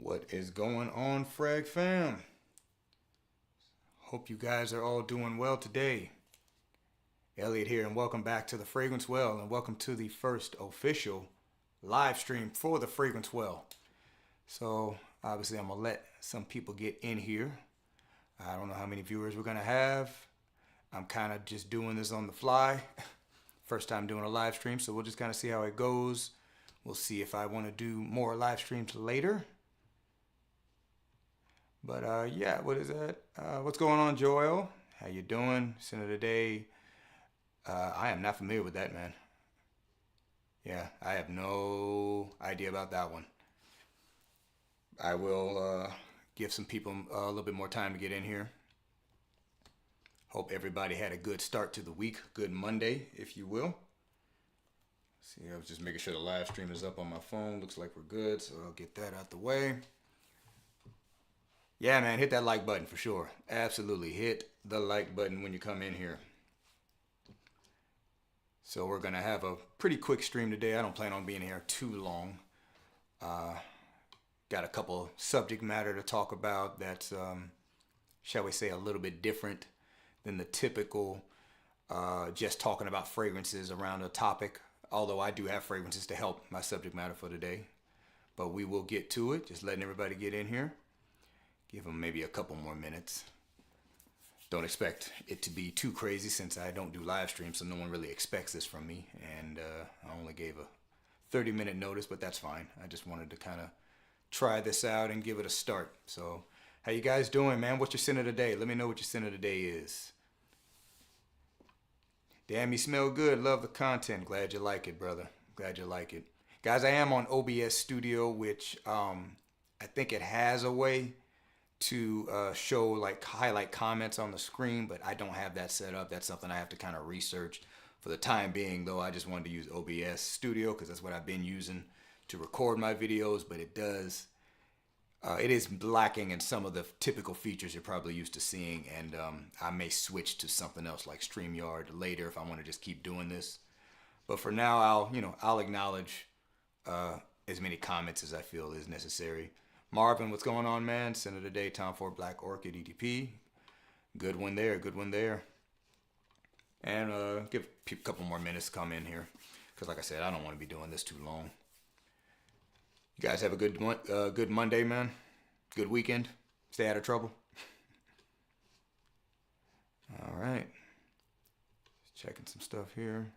What is going on, Frag fam? Hope you guys are all doing well today. Elliot here, and welcome back to the Fragrance Well, and welcome to the first official live stream for the Fragrance Well. So, obviously, I'm gonna let some people get in here. I don't know how many viewers we're gonna have. I'm kind of just doing this on the fly. First time doing a live stream, so we'll just kind of see how it goes. We'll see if I want to do more live streams later. But yeah, what is that? What's going on, Joel? How you doing? Sin of the day. I am not familiar with that, man. Yeah, I have no idea about that one. I will give some people a little bit more time to get in here. Hope everybody had a good start to the week. Good Monday, if you will. See, I was just making sure the live stream is up on my phone. Looks like we're good, so I'll get that out the way. Yeah, man, hit that like button for sure. Absolutely, hit the like button when you come in here. So we're gonna have a pretty quick stream today. I don't plan on being here too long. Got a couple subject matter to talk about that's, shall we say, a little bit different than the typical just talking about fragrances around a topic. Although I do have fragrances to help my subject matter for today. But we will get to it, just letting everybody get in here. Give them maybe a couple more minutes. Don't expect it to be too crazy since I don't do live streams, so no one really expects this from me. And I only gave a 30-minute notice, but that's fine. I just wanted to kind of try this out and give it a start. So, how you guys doing, man? What's your sin of the day? Let me know what your sin of the day is. Damn, you smell good. Love the content. Glad you like it, brother. Glad you like it. Guys, I am on OBS Studio, which I think it has a way to show like highlight comments on the screen, but I don't have that set up. That's something I have to kind of research. For the time being, though, I just wanted to use OBS Studio because that's what I've been using to record my videos, but it is lacking in some of the typical features you're probably used to seeing, and I may switch to something else like StreamYard later if I want to just keep doing this. But for now, I'll acknowledge as many comments as I feel is necessary. Marvin, what's going on, man? Sin of the day, Tom Ford Black Orchid EDP. Good one there, good one there. And give a couple more minutes to come in here, because like I said, I don't want to be doing this too long. You guys have a good Monday, man. Good weekend. Stay out of trouble. All right. Just checking some stuff here.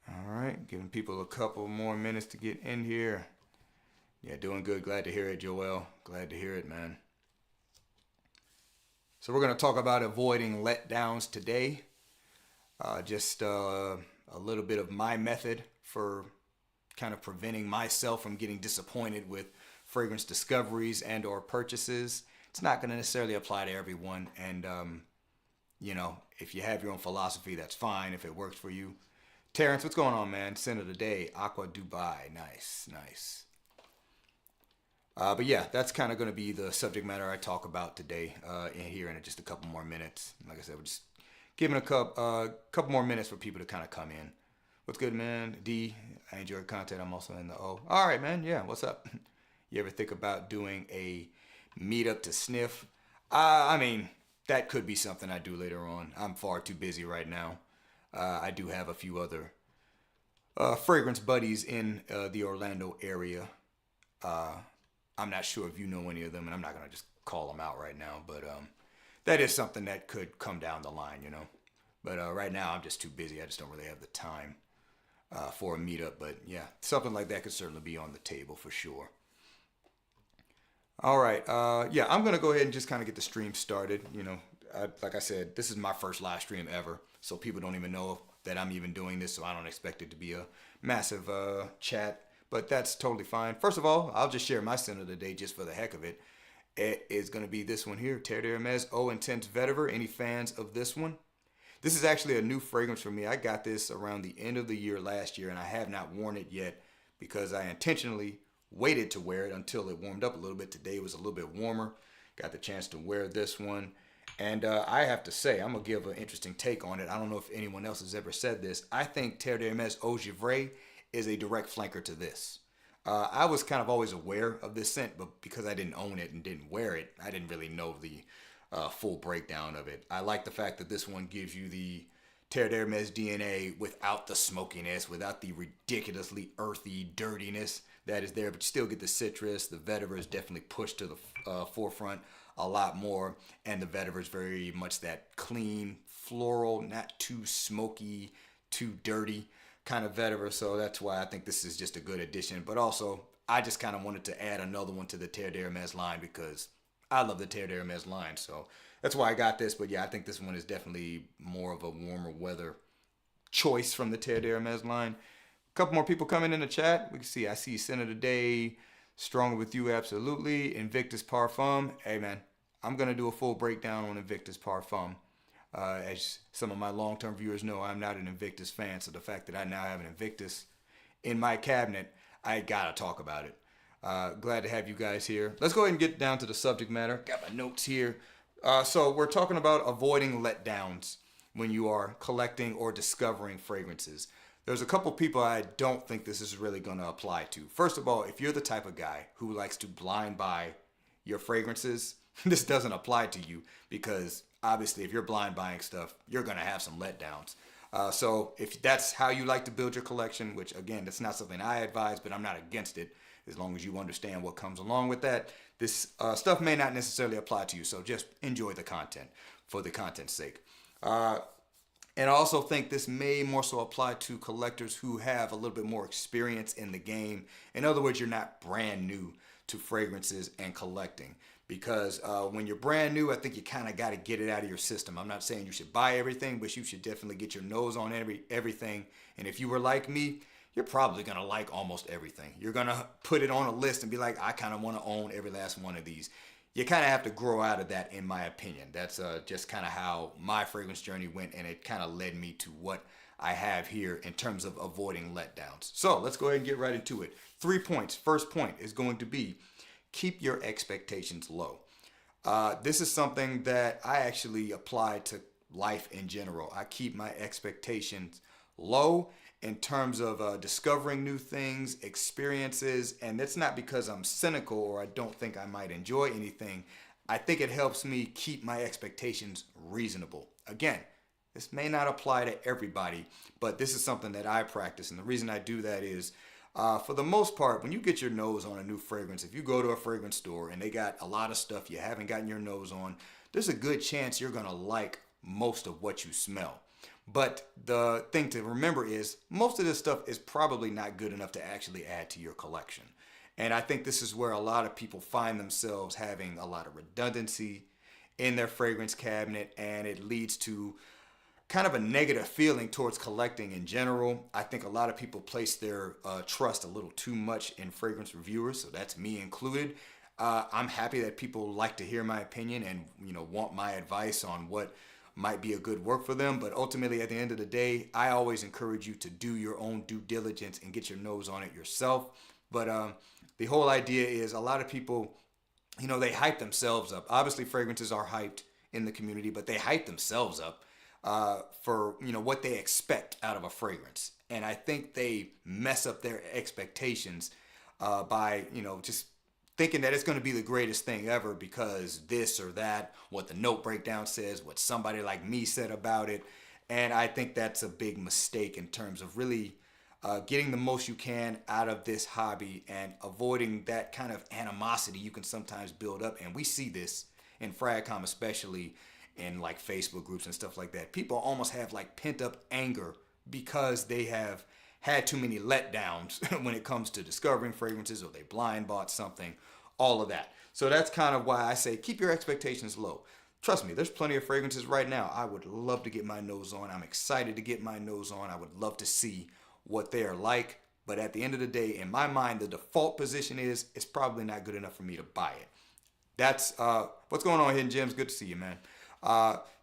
All right. Giving people a couple more minutes to get in here. Yeah, doing good. Glad to hear it, Joel. Glad to hear it, man. So we're going to talk about avoiding letdowns today. Just a little bit of my method for kind of preventing myself from getting disappointed with fragrance discoveries and or purchases. It's not going to necessarily apply to everyone, and if you have your own philosophy, that's fine if it works for you. Terrence, what's going on, man? Sin of the day, Aqua Dubai. Nice. But yeah, that's kind of going to be the subject matter I talk about today in just a couple more minutes. Like I said, we're just giving a couple more minutes for people to kind of come in. What's good, man? D, I enjoy your content. I'm also in the O. All right, man. Yeah, what's up? You ever think about doing a meetup to sniff? I mean, that could be something I do later on. I'm far too busy right now. I do have a few other fragrance buddies in the Orlando area. I'm not sure if you know any of them, and I'm not going to just call them out right now, but that is something that could come down the line, But right now, I'm just too busy. I just don't really have the time for a meetup. But yeah, something like that could certainly be on the table for sure. All right. Yeah, I'm going to go ahead and just kind of get the stream started. Like I said, this is my first live stream ever, so people don't even know that I'm even doing this, so I don't expect it to be a massive chat. But that's totally fine. First of all, I'll just share my sin of the day just for the heck of it. It is going to be this one here, Terre d'Hermes Eau Intense Vetiver. Any fans of this one? This is actually a new fragrance for me. I got this around the end of the year last year, and I have not worn it yet because I intentionally waited to wear it until it warmed up a little bit. Today was a little bit warmer. Got the chance to wear this one. And I have to say, I'm going to give an interesting take on it. I don't know if anyone else has ever said this. I think Terre d'Hermes Eau Givré is a direct flanker to this. I was kind of always aware of this scent, but because I didn't own it and didn't wear it, I didn't really know the full breakdown of it. I like the fact that this one gives you the Terre d'Hermes DNA without the smokiness, without the ridiculously earthy dirtiness that is there, but you still get the citrus. The vetiver is definitely pushed to the forefront a lot more, and the vetiver is very much that clean, floral, not too smoky, too dirty kind of vetiver. So that's why I think this is just a good addition. But also, I just kind of wanted to add another one to the Terre d'Hermes line because I love the Terre d'Hermes line. So that's why I got this. But yeah, I think this one is definitely more of a warmer weather choice from the Terre d'Hermes line. A couple more people coming in the chat. We can see, I see Senator Day, Stronger With You, absolutely. Invictus Parfum. Hey, man, I'm going to do a full breakdown on Invictus Parfum. As some of my long-term viewers know, I'm not an Invictus fan, so the fact that I now have an Invictus in my cabinet, I gotta talk about it. Glad to have you guys here. Let's go ahead and get down to the subject matter. Got my notes here. So we're talking about avoiding letdowns when you are collecting or discovering fragrances. There's a couple people I don't think this is really going to apply to. First of all, if you're the type of guy who likes to blind buy your fragrances, this doesn't apply to you because obviously if you're blind buying stuff, you're going to have some letdowns. So if that's how you like to build your collection, which again, that's not something I advise, but I'm not against it as long as you understand what comes along with that. This stuff may not necessarily apply to you, so just enjoy the content for the content's sake. And I also think this may more so apply to collectors who have a little bit more experience in the game. In other words, you're not brand new to fragrances and collecting. Because when you're brand new, I think you kind of got to get it out of your system. I'm not saying you should buy everything, but you should definitely get your nose on everything. And if you were like me, you're probably going to like almost everything. You're going to put it on a list and be like, I kind of want to own every last one of these. You kind of have to grow out of that, in my opinion. That's just kind of how my fragrance journey went, and it kind of led me to what I have here in terms of avoiding letdowns. So let's go ahead and get right into it. 3 points. First point is going to be keep your expectations low. This is something that I actually apply to life in general. I keep my expectations low in terms of discovering new things, experiences, and that's not because I'm cynical or I don't think I might enjoy anything. I think it helps me keep my expectations reasonable. Again, this may not apply to everybody, but this is something that I practice, and the reason I do that is for the most part, when you get your nose on a new fragrance, if you go to a fragrance store and they got a lot of stuff you haven't gotten your nose on, there's a good chance you're going to like most of what you smell. But the thing to remember is most of this stuff is probably not good enough to actually add to your collection. And I think this is where a lot of people find themselves having a lot of redundancy in their fragrance cabinet, and it leads to kind of a negative feeling towards collecting in general. I think a lot of people place their trust a little too much in fragrance reviewers, so that's me included. I'm happy that people like to hear my opinion and want my advice on what might be a good work for them, but ultimately at the end of the day, I always encourage you to do your own due diligence and get your nose on it yourself. But the whole idea is a lot of people, they hype themselves up. Obviously fragrances are hyped in the community, but they hype themselves up for what they expect out of a fragrance, and I think they mess up their expectations by just thinking that it's going to be the greatest thing ever because this or that, what the note breakdown says, what somebody like me said about it. And I think that's a big mistake in terms of really getting the most you can out of this hobby and avoiding that kind of animosity you can sometimes build up. And we see this in Fragcom, especially in like Facebook groups and stuff like that. People almost have like pent up anger because they have had too many letdowns when it comes to discovering fragrances, or they blind bought something, all of that. So that's kind of why I say keep your expectations low. Trust me, there's plenty of fragrances right now I would love to get my nose on. I'm excited to get my nose on. I would love to see what they are like. But at the end of the day, in my mind, the default position is it's probably not good enough for me to buy it. That's what's going on, Hidden Gems. Good to see you, man.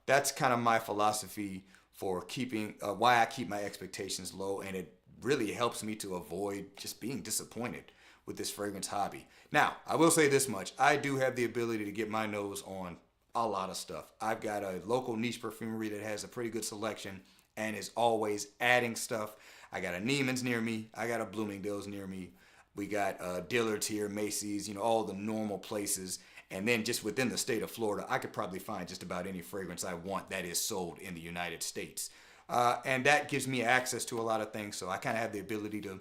That's kind of my philosophy for keeping why I keep my expectations low, and it really helps me to avoid just being disappointed with this fragrance hobby. Now, I will say this much. I do have the ability to get my nose on a lot of stuff. I've got a local niche perfumery that has a pretty good selection and is always adding stuff. I got a Neiman's near me. I got a Bloomingdale's near me. We got Dillard's here, Macy's, all the normal places. And then just within the state of Florida, I could probably find just about any fragrance I want that is sold in the United States. And that gives me access to a lot of things. So I kind of have the ability to,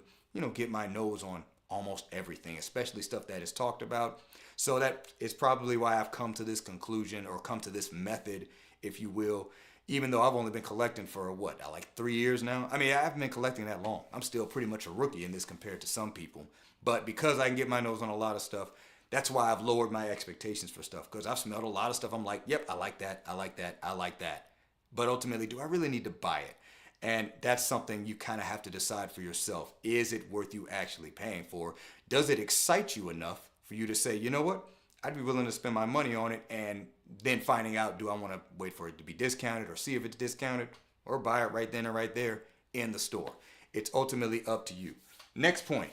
get my nose on almost everything, especially stuff that is talked about. So that is probably why I've come to this conclusion, or come to this method, if you will, even though I've only been collecting for like 3 years now. I mean, I haven't been collecting that long. I'm still pretty much a rookie in this compared to some people. But because I can get my nose on a lot of stuff, that's why I've lowered my expectations for stuff. Because I've smelled a lot of stuff. I'm like, yep, I like that. I like that. I like that. But ultimately, do I really need to buy it? And that's something you kind of have to decide for yourself. Is it worth you actually paying for? Does it excite you enough for you to say, you know what? I'd be willing to spend my money on it, and then finding out, do I want to wait for it to be discounted or see if it's discounted, or buy it right then and right there in the store? It's ultimately up to you. Next point.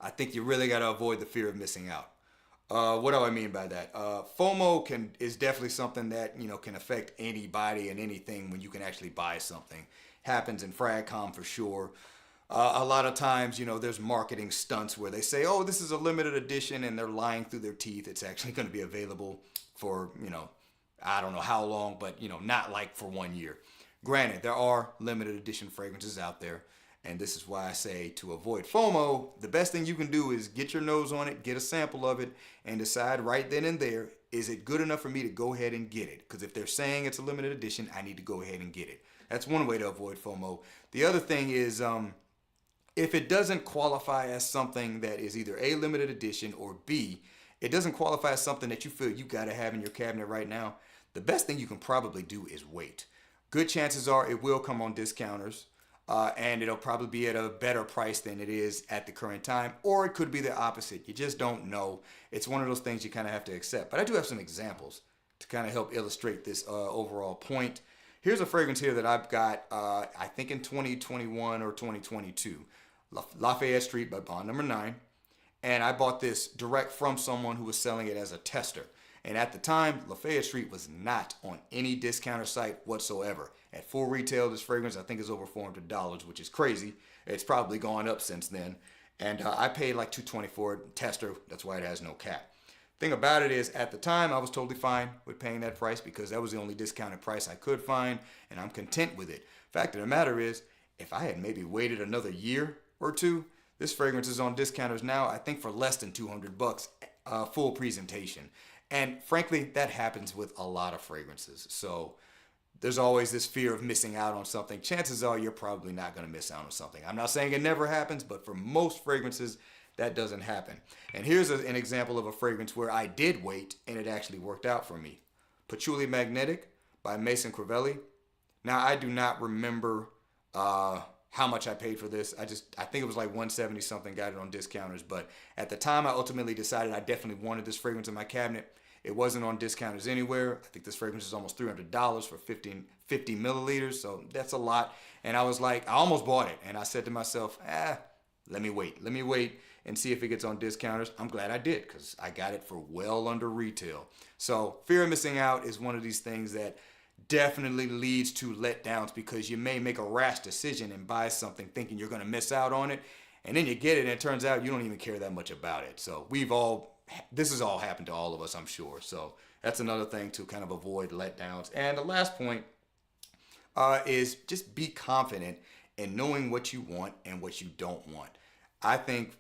I think you really got to avoid the fear of missing out. What do I mean by that? FOMO is definitely something that can affect anybody and anything when you can actually buy something. Happens in FragCom for sure. A lot of times, there's marketing stunts where they say, oh, this is a limited edition, and they're lying through their teeth. It's actually going to be available for, I don't know how long, but, not like for 1 year. Granted, there are limited edition fragrances out there, and this is why I say to avoid FOMO, the best thing you can do is get your nose on it, get a sample of it, and decide right then and there, is it good enough for me to go ahead and get it? Because if they're saying it's a limited edition, I need to go ahead and get it. That's one way to avoid FOMO. The other thing is, if it doesn't qualify as something that is either A, limited edition, or B, it doesn't qualify as something that you feel you got to have in your cabinet right now, the best thing you can probably do is wait. Good chances are it will come on discounters, and it'll probably be at a better price than it is at the current time, or it could be the opposite. You just don't know. It's one of those things you kind of have to accept. But I do have some examples to kind of help illustrate this overall point. Here's a fragrance here that I've got, I think in 2021 or 2022. Lafayette Street by Bond Number 9. And I bought this direct from someone who was selling it as a tester. And at the time, Lafayette Street was not on any discounter site whatsoever. At full retail, this fragrance I think is over $400, which is crazy. It's probably gone up since then. And I paid like $220 for it. Tester, that's why it has no cap. Thing about it is, at the time, I was totally fine with paying that price because that was the only discounted price I could find, and I'm content with it. Fact of the matter is, if I had maybe waited another year or two, this fragrance is on discounters now, I think for less than $200, full presentation. And frankly, that happens with a lot of fragrances. So there's always this fear of missing out on something. Chances are you're probably not going to miss out on something. I'm not saying it never happens, but for most fragrances, that doesn't happen. And here's an example of a fragrance where I did wait and it actually worked out for me. Patchouli Magnetic by Mason Crivelli. Now, I do not remember how much I paid for this. I think it was like $170 something, got it on discounters. But at the time, I ultimately decided I definitely wanted this fragrance in my cabinet. It wasn't on discounters anywhere. I think this fragrance is almost $300 for 50 milliliters. So that's a lot. And I was like, I almost bought it. And I said to myself, let me wait and see if it gets on discounters. I'm glad I did because I got it for well under retail. So fear of missing out is one of these things that definitely leads to letdowns, because you may make a rash decision and buy something thinking you're going to miss out on it, and then you get it and it turns out you don't even care that much about it. So this has all happened to all of us, I'm sure. So that's another thing to kind of avoid letdowns. And the last point is just be confident in knowing what you want and what you don't want. I think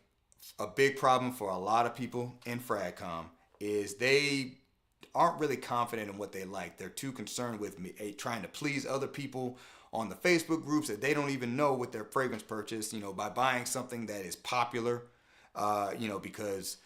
a big problem for a lot of people in FragCom is they aren't really confident in what they like. They're too concerned with trying to please other people on the Facebook groups that they don't even know with their fragrance purchase, by buying something that is popular, because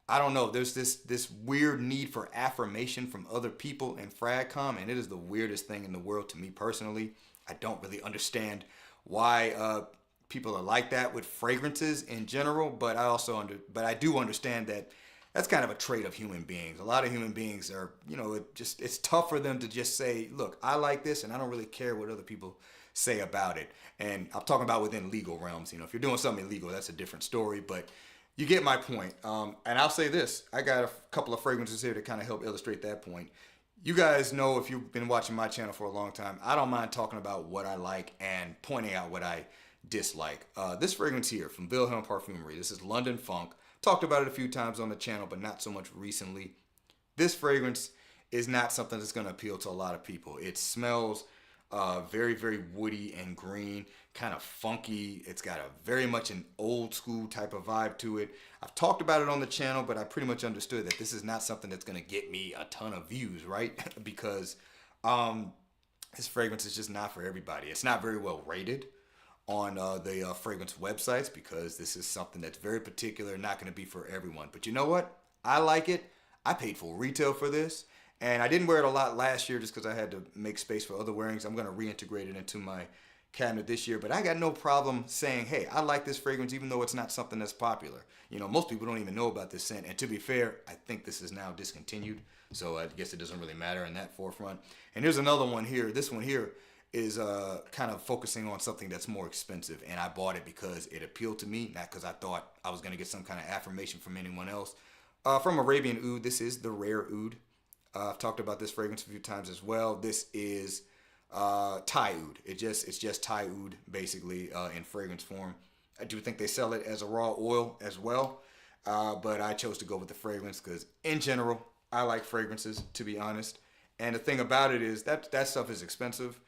I don't know, there's this weird need for affirmation from other people in FragCom, and it is the weirdest thing in the world to me personally. I don't really understand why people are like that with fragrances in general, but I do understand that that's kind of a trait of human beings. A lot of human beings are, it's tough for them to just say, look, I like this and I don't really care what other people say about it. And I'm talking about within legal realms. If you're doing something illegal, that's a different story, but you get my point. And I'll say this, I got a couple of fragrances here to kind of help illustrate that point. You guys know, if you've been watching my channel for a long time, I don't mind talking about what I like and pointing out what I dislike. This fragrance here from Wilhelm Parfumery. This is London Funk. Talked about it a few times on the channel, but not so much recently. This fragrance is not something that's going to appeal to a lot of people. It smells very, very woody and green, kind of funky. It's got a very much an old school type of vibe to it. I've talked about it on the channel, but I pretty much understood that this is not something that's going to get me a ton of views, right? Because this fragrance is just not for everybody. It's not very well rated on the fragrance websites because this is something that's very particular, not going to be for everyone. But you know what? I like it. I paid full retail for this. And I didn't wear it a lot last year just because I had to make space for other wearings. I'm going to reintegrate it into my cabinet this year. But I got no problem saying, hey, I like this fragrance even though it's not something that's popular. You know, most people don't even know about this scent. And to be fair, I think this is now discontinued. So I guess it doesn't really matter in that forefront. And here's another one here. This one here is kind of focusing on something that's more expensive. And I bought it because it appealed to me, not because I thought I was going to get some kind of affirmation from anyone else. From Arabian Oud, this is the Rare Oud. I've talked about this fragrance a few times as well. This is Thai Oud. It's just Thai Oud basically in fragrance form. I do think they sell it as a raw oil as well, but I chose to go with the fragrance because in general I like fragrances, to be honest. And the thing about it is that stuff is expensive.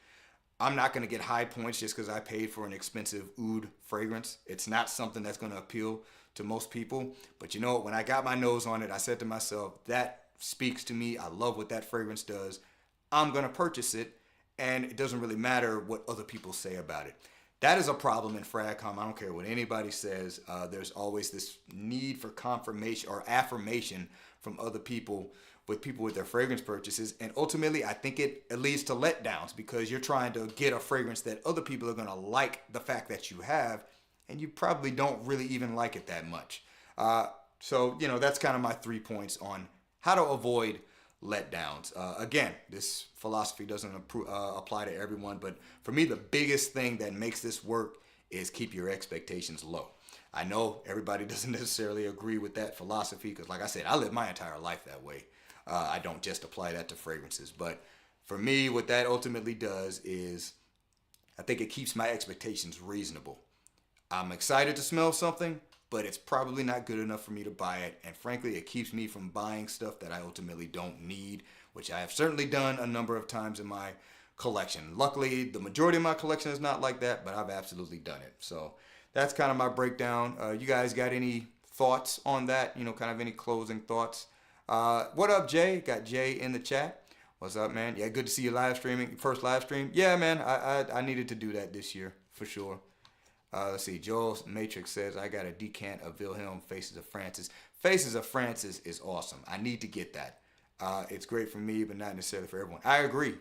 I'm not going to get high points just because I paid for an expensive oud fragrance. It's not something that's going to appeal to most people. But you know what? When I got my nose on it, I said to myself, that speaks to me. I love what that fragrance does. I'm going to purchase it. And it doesn't really matter what other people say about it. That is a problem in FragCom. I don't care what anybody says. There's always this need for confirmation or affirmation from other people with their fragrance purchases. And ultimately, I think it leads to letdowns because you're trying to get a fragrance that other people are going to like the fact that you have, and you probably don't really even like it that much. So, you know, that's kind of my 3 points on how to avoid letdowns. Again, this philosophy doesn't apply to everyone, but for me, the biggest thing that makes this work is keep your expectations low. I know everybody doesn't necessarily agree with that philosophy because, like I said, I live my entire life that way. I don't just apply that to fragrances. But for me, what that ultimately does is I think it keeps my expectations reasonable. I'm excited to smell something, but it's probably not good enough for me to buy it. And frankly, it keeps me from buying stuff that I ultimately don't need, which I have certainly done a number of times in my collection. Luckily, the majority of my collection is not like that, but I've absolutely done it. So that's kind of my breakdown. You guys got any thoughts on that? You know, kind of any closing thoughts? What up, Jay? Got Jay in the chat. What's up, man? Yeah, good to see you live streaming. First live stream. Yeah, man, I needed to do that this year for sure. Let's see. Joel Matrix says, I got a decant of Wilhelm Faces of Francis. Faces of Francis is awesome. I need to get that. It's great for me, but not necessarily for everyone. I agree.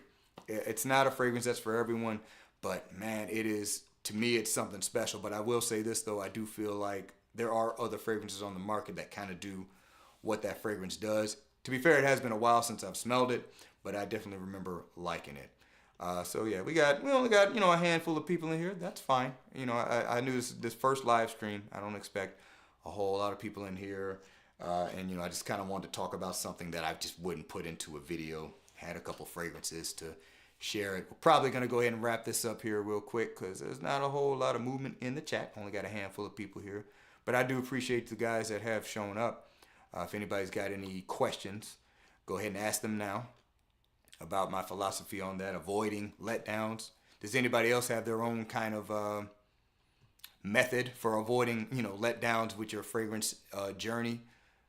It's not a fragrance that's for everyone, but man, it is, to me, it's something special. But I will say this, though. I do feel like there are other fragrances on the market that kind of do what that fragrance does. To be fair, it has been a while since I've smelled it, but I definitely remember liking it. So yeah, we only got, you know, a handful of people in here. That's fine. You know, I knew this first live stream. I don't expect a whole lot of people in here. And you know, I just kind of wanted to talk about something that I just wouldn't put into a video. Had a couple fragrances to share it. We're probably gonna go ahead and wrap this up here real quick because there's not a whole lot of movement in the chat. Only got a handful of people here, but I do appreciate the guys that have shown up. If anybody's got any questions, go ahead and ask them now about my philosophy on that, avoiding letdowns. Does anybody else have their own kind of method for avoiding, you know, letdowns with your fragrance journey?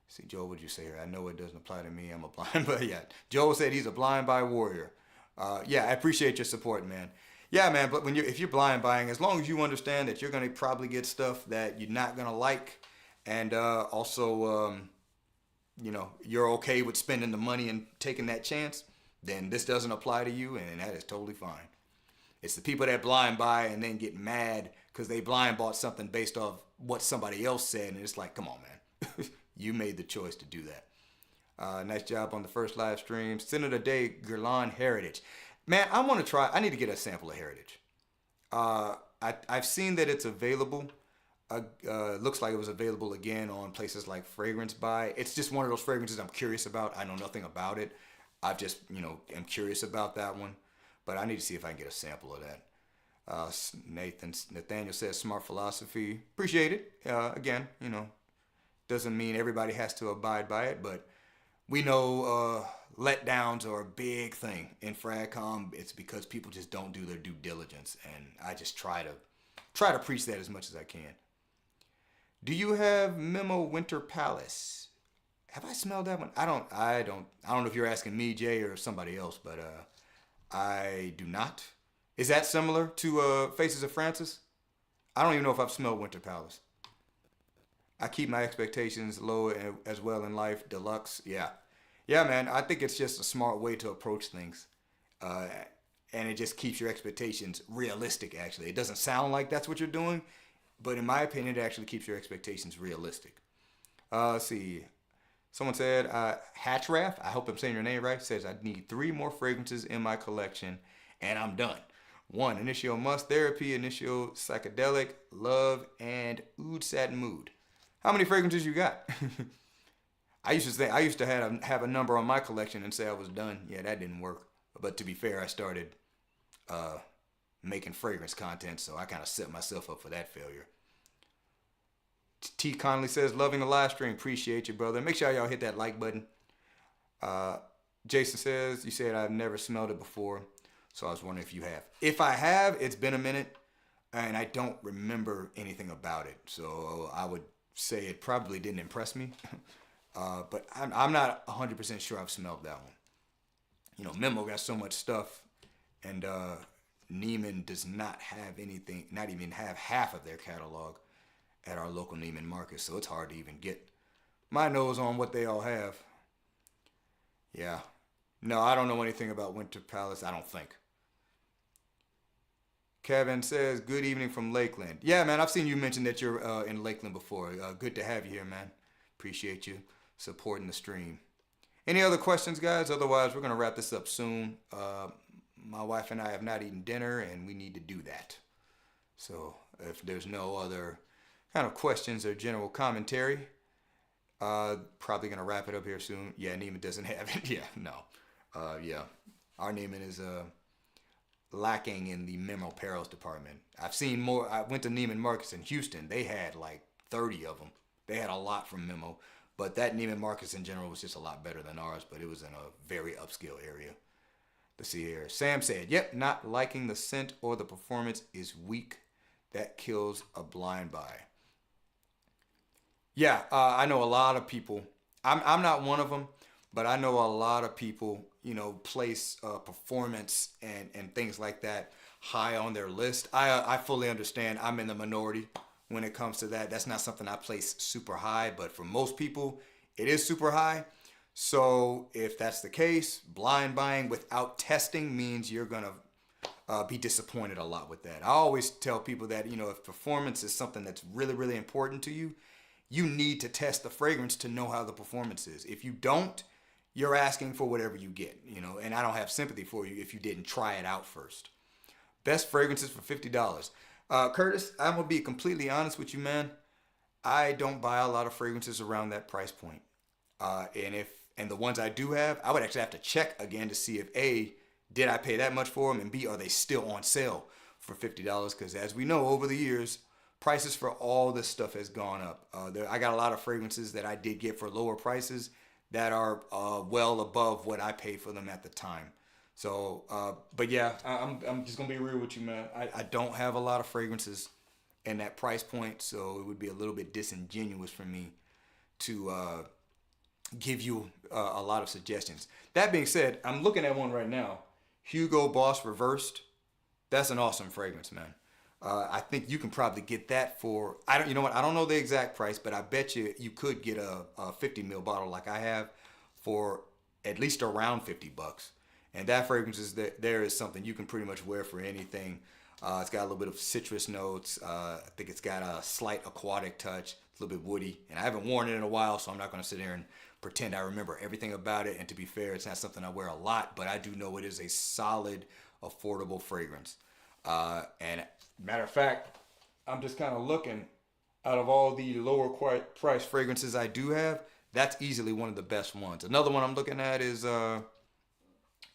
See, Joel, what'd you say here? I know it doesn't apply to me. I'm a blind, but yeah. Joel said he's a blind buy warrior. Yeah, I appreciate your support, man. Yeah, man, but if you're blind buying, as long as you understand that you're going to probably get stuff that you're not going to like, and also, you know, you're okay with spending the money and taking that chance, then this doesn't apply to you, and that is totally fine. It's the people that blind buy and then get mad because they blind bought something based off what somebody else said, and it's like, come on, man. You made the choice to do that. Nice job on the first live stream. Senator Day Guerlain Heritage. Man, I want to try. I need to get a sample of Heritage. I've seen that it's available. Looks like it was available again on places like Fragrance Buy. It's just one of those fragrances I'm curious about. I know nothing about it. I've just, you know, am curious about that one. But I need to see if I can get a sample of that. Nathaniel says smart philosophy. Appreciate it. Again, doesn't mean everybody has to abide by it, but we know letdowns are a big thing in FragCom. It's because people just don't do their due diligence, and I just try to preach that as much as I can. Do you have Memo Winter Palace? Have I smelled that one? I don't know if you're asking me, Jay, or somebody else, but I do not. Is that similar to Faces of Francis? I don't even know if I've smelled Winter Palace. I keep my expectations low as well in life. Deluxe, yeah. Yeah, man, I think it's just a smart way to approach things. And it just keeps your expectations realistic, actually. It doesn't sound like that's what you're doing, but in my opinion, it actually keeps your expectations realistic. Let's see. Someone said, Hatchraff, I hope I'm saying your name right, says, I need 3 more fragrances in my collection, and I'm done. 1, Initio Must Therapy, Initio Psychedelic, Love, and Oud Satin Mood. How many fragrances you got? I used to have a number on my collection and say I was done. Yeah, that didn't work. But to be fair, I started making fragrance content, so I kind of set myself up for that failure. T. Conley says, loving the live stream. Appreciate you, brother. Make sure y'all hit that like button. Jason says, you said I've never smelled it before, so I was wondering if you have. If I have, it's been a minute, and I don't remember anything about it. So I would say it probably didn't impress me. But I'm not 100% sure I've smelled that one. Memo got so much stuff, and Neiman does not have anything, not even have half of their catalog at our local Neiman Marcus, so it's hard to even get my nose on what they all have. Yeah. No, I don't know anything about Winter Palace, I don't think. Kevin says, good evening from Lakeland. Yeah, man, I've seen you mention that you're in Lakeland before. Good to have you here, man. Appreciate you supporting the stream. Any other questions, guys? Otherwise, we're going to wrap this up soon. My wife and I have not eaten dinner, and we need to do that. So if there's no other kind of questions or general commentary, probably going to wrap it up here soon. Yeah, Neiman doesn't have it. Yeah, no. Yeah, our Neiman is lacking in the Memo Apparels department. I've seen more. I went to Neiman Marcus in Houston. They had like 30 of them. They had a lot from Memo. But that Neiman Marcus in general was just a lot better than ours, but it was in a very upscale area. Let's see here. Sam said, yep, not liking the scent or the performance is weak. That kills a blind buy. Yeah, I know a lot of people. I'm not one of them, but I know a lot of people, place performance and things like that high on their list. I fully understand. I'm in the minority when it comes to that. That's not something I place super high, but for most people, it is super high. So if that's the case, blind buying without testing means you're going to be disappointed a lot with that. I always tell people that, if performance is something that's really, really important to you, you need to test the fragrance to know how the performance is. If you don't, you're asking for whatever you get, and I don't have sympathy for you if you didn't try it out first. Best fragrances for $50. Curtis, I'm going to be completely honest with you, man. I don't buy a lot of fragrances around that price point. And the ones I do have, I would actually have to check again to see if A, did I pay that much for them, and B, are they still on sale for $50? Because as we know, over the years, prices for all this stuff has gone up. I got a lot of fragrances that I did get for lower prices that are well above what I paid for them at the time. So, but yeah, I'm just gonna be real with you, man. I don't have a lot of fragrances in that price point, so it would be a little bit disingenuous for me to give you a lot of suggestions. That being said, I'm looking at one right now, Hugo Boss Reversed. That's an awesome fragrance, man. I think you can probably get that for, I don't know the exact price, but I bet you could get a 50 ml bottle like I have for at least around $50. And that fragrance there is something you can pretty much wear for anything. It's got a little bit of citrus notes. I think it's got a slight aquatic touch, a little bit woody. And I haven't worn it in a while, so I'm not going to sit here and pretend I remember everything about it. And to be fair, it's not something I wear a lot, but I do know it is a solid, affordable fragrance. And matter of fact, I'm just kind of looking, out of all the lower price fragrances I do have, that's easily one of the best ones. Another one I'm looking at is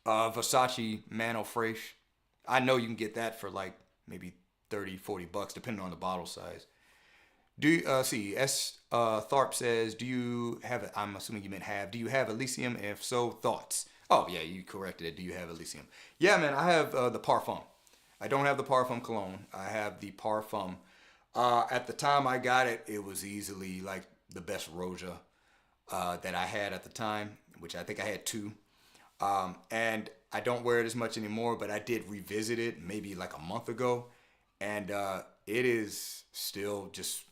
Versace Mano Fraiche. I know you can get that for like maybe 30, $40, depending on the bottle size. Do you, see, S. Tharp says, do you have, I'm assuming you meant have, do you have Elysium? And if so, thoughts? Oh, yeah, you corrected it. Do you have Elysium? Yeah, man, I have the Parfum. I don't have the Parfum Cologne. I have the Parfum. At the time I got it, it was easily like the best Roja that I had at the time, which I think I had two. And I don't wear it as much anymore, but I did revisit it maybe like a month ago. And it is still just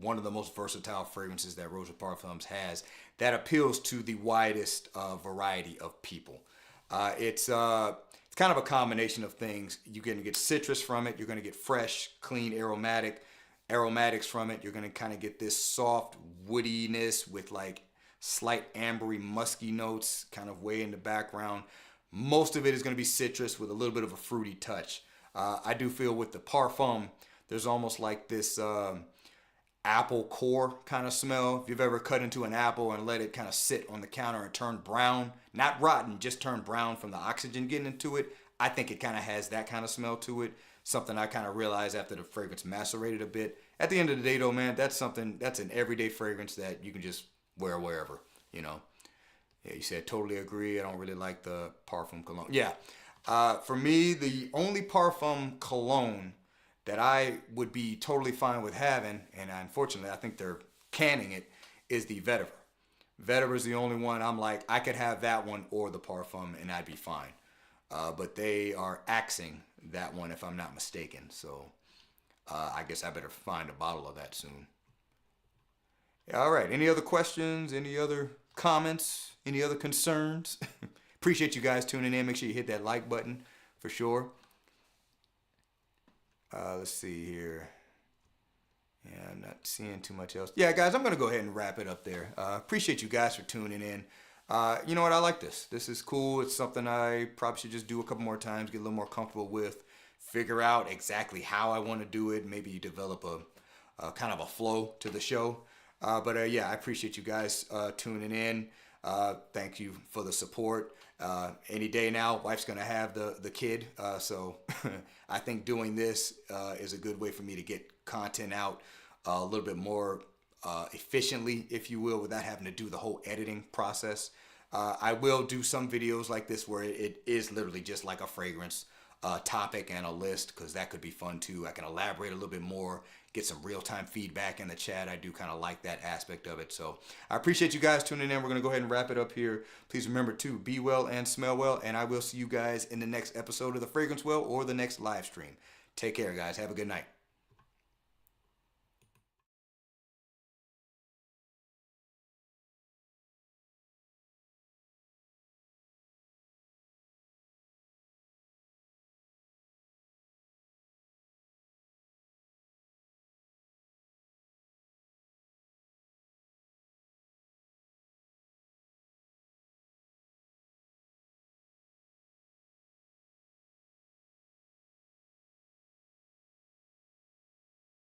one of the most versatile fragrances that Roja Parfums has that appeals to the widest variety of people. It's kind of a combination of things. You're going to get citrus from it. You're going to get fresh, clean, aromatics from it. You're going to kind of get this soft woodiness with like slight ambery, musky notes kind of way in the background. Most of it is going to be citrus with a little bit of a fruity touch. I do feel with the Parfum, there's almost like this apple core kind of smell. If you've ever cut into an apple and let it kind of sit on the counter and turn brown, not rotten, just turn brown from the oxygen getting into it, I think it kind of has that kind of smell to it. Something I kind of realized after the fragrance macerated a bit. At the end of the day though, man, that's an everyday fragrance that you can just wear wherever, you know. Yeah, you said totally agree. I don't really like the Parfum Cologne. Yeah, for me, the only Parfum Cologne that I would be totally fine with having, and unfortunately I think they're canning it, is the Vetiver. Vetiver is the only one I'm like, I could have that one or the Parfum and I'd be fine. But they are axing that one if I'm not mistaken. So I guess I better find a bottle of that soon. All right, any other questions? Any other comments? Any other concerns? Appreciate you guys tuning in. Make sure you hit that like button for sure. Let's see here. Yeah, I'm not seeing too much else. Yeah, guys, I'm going to go ahead and wrap it up there. Appreciate you guys for tuning in. You know what? I like this. This is cool. It's something I probably should just do a couple more times, get a little more comfortable with, figure out exactly how I want to do it, maybe develop a kind of a flow to the show. But yeah, I appreciate you guys tuning in. Thank you for the support. Any day now, wife's going to have the kid. So I think doing this is a good way for me to get content out a little bit more efficiently, if you will, without having to do the whole editing process. I will do some videos like this where it is literally just like a fragrance topic and a list, because that could be fun too. I can elaborate a little bit more, get some real-time feedback in the chat. I do kind of like that aspect of it. So I appreciate you guys tuning in. We're going to go ahead and wrap it up here. Please remember to be well and smell well, and I will see you guys in the next episode of The Fragrance Well or the next live stream. Take care, guys. Have a good night.